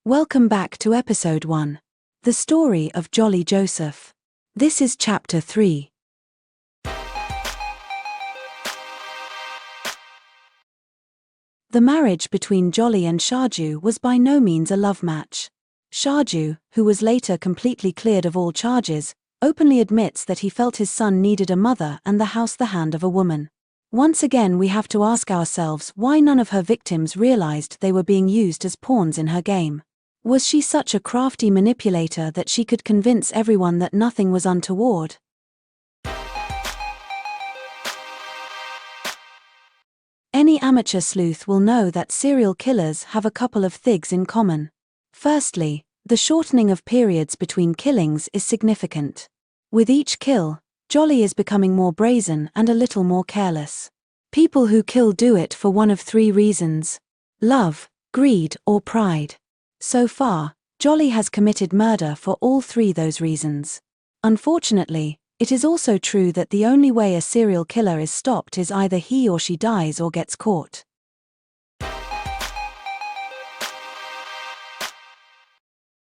Welcome back to episode 1. The story of Jolly Joseph. This is chapter 3. The marriage between Jolly and Shaju was by no means a love match. Shaju, who was later completely cleared of all charges, openly admits that he felt his son needed a mother and the house the hand of a woman. Once again we have to ask ourselves why none of her victims realized they were being used as pawns in her game. Was she such a crafty manipulator that she could convince everyone that nothing was untoward? Any amateur sleuth will know that serial killers have a couple of things in common. Firstly, the shortening of periods between killings is significant. With each kill, Jolly is becoming more brazen and a little more careless. People who kill do it for one of 3 reasons: love, greed, or pride. So far, Jolly has committed murder for all 3 those reasons. Unfortunately, it is also true that the only way a serial killer is stopped is either he or she dies or gets caught.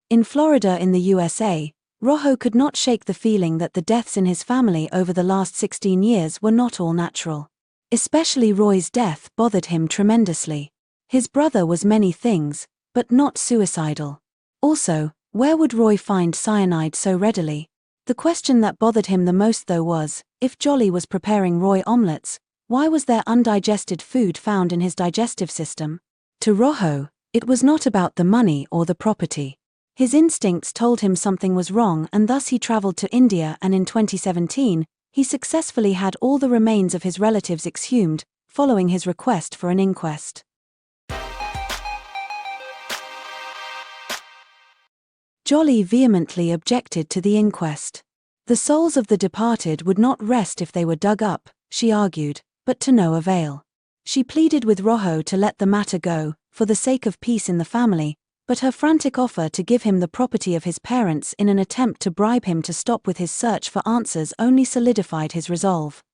In Florida in the USA, Rojo could not shake the feeling that the deaths in his family over the last 16 years were not all natural. Especially Roy's death bothered him tremendously. His brother was many things, but not suicidal. Also, where would Roy find cyanide so readily? The question that bothered him the most though was, if Jolly was preparing Roy omelets, why was there undigested food found in his digestive system? To Rojo, it was not about the money or the property. His instincts told him something was wrong, and thus he traveled to India, and in 2017, he successfully had all the remains of his relatives exhumed, following his request for an inquest. Jolly vehemently objected to the inquest. The souls of the departed would not rest if they were dug up, she argued, but to no avail. She pleaded with Rojo to let the matter go, for the sake of peace in the family, but her frantic offer to give him the property of his parents in an attempt to bribe him to stop with his search for answers only solidified his resolve.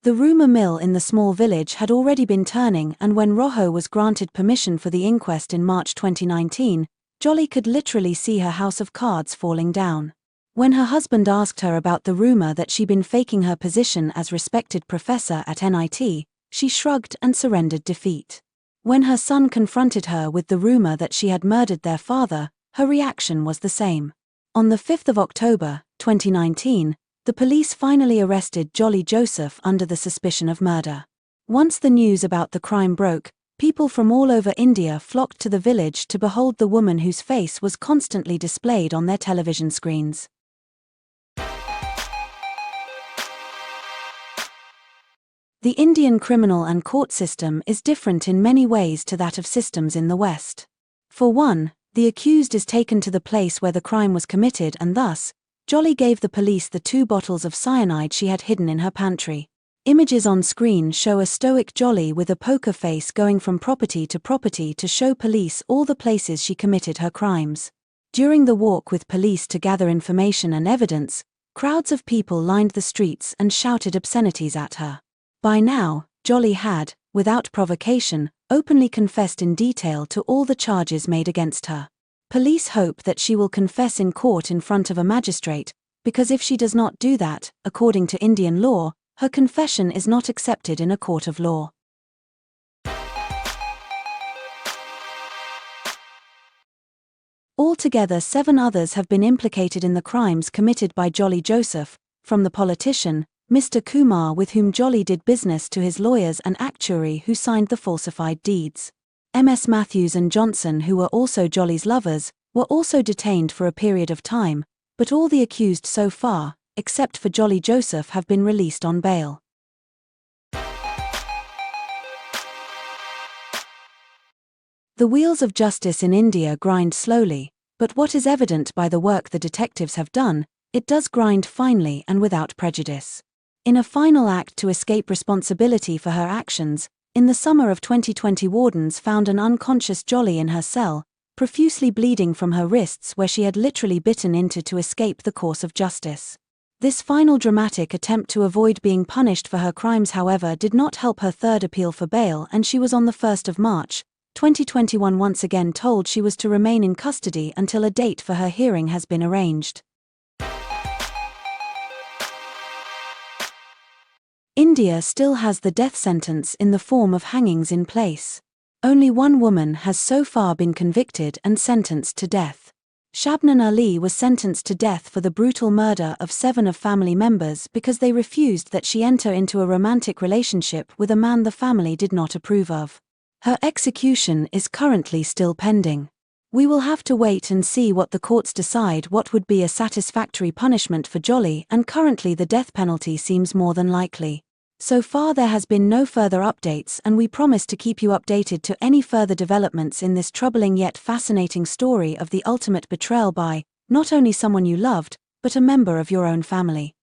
The rumor mill in the small village had already been turning, and when Rojo was granted permission for the inquest in March 2019, Jolly could literally see her house of cards falling down. When her husband asked her about the rumor that she'd been faking her position as respected professor at NIT, she shrugged and surrendered defeat. When her son confronted her with the rumor that she had murdered their father, her reaction was the same. On the 5th of October, 2019, the police finally arrested Jolly Joseph under the suspicion of murder. Once the news about the crime broke, people from all over India flocked to the village to behold the woman whose face was constantly displayed on their television screens. The Indian criminal and court system is different in many ways to that of systems in the West. For one, the accused is taken to the place where the crime was committed, and thus, Jolly gave the police the 2 bottles of cyanide she had hidden in her pantry. Images on screen show a stoic Jolly with a poker face going from property to show police all the places she committed her crimes. During the walk with police to gather information and evidence, crowds of people lined the streets and shouted obscenities at her. By now, Jolly had, without provocation, openly confessed in detail to all the charges made against her. Police hope that she will confess in court in front of a magistrate, because if she does not do that, according to Indian law, her confession is not accepted in a court of law. Altogether 7 others have been implicated in the crimes committed by Jolly Joseph, from the politician, Mr. Kumar, with whom Jolly did business, to his lawyers and actuary who signed the falsified deeds. MS Matthews and Johnson, who were also Jolly's lovers, were also detained for a period of time, but all the accused so far, except for Jolly Joseph, have been released on bail. The wheels of justice in India grind slowly, but what is evident by the work the detectives have done, it does grind finely and without prejudice. In a final act to escape responsibility for her actions, In the summer of 2020, wardens found an unconscious Jolly in her cell, profusely bleeding from her wrists where she had literally bitten into to escape the course of justice. This final dramatic attempt to avoid being punished for her crimes, however, did not help her third appeal for bail, and she was on the 1st of March, 2021 once again told she was to remain in custody until a date for her hearing has been arranged. India still has the death sentence in the form of hangings in place. Only one woman has so far been convicted and sentenced to death. Shabnan Ali was sentenced to death for the brutal murder of 7 of family members because they refused that she enter into a romantic relationship with a man the family did not approve of. Her execution is currently still pending. We will have to wait and see what the courts decide what would be a satisfactory punishment for Jolly, and currently the death penalty seems more than likely. So far there has been no further updates, and we promise to keep you updated to any further developments in this troubling yet fascinating story of the ultimate betrayal by, not only someone you loved, but a member of your own family.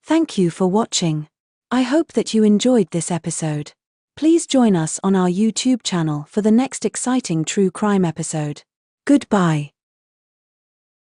Thank you for watching. I hope that you enjoyed this episode. Please join us on our YouTube channel for the next exciting true crime episode. Goodbye.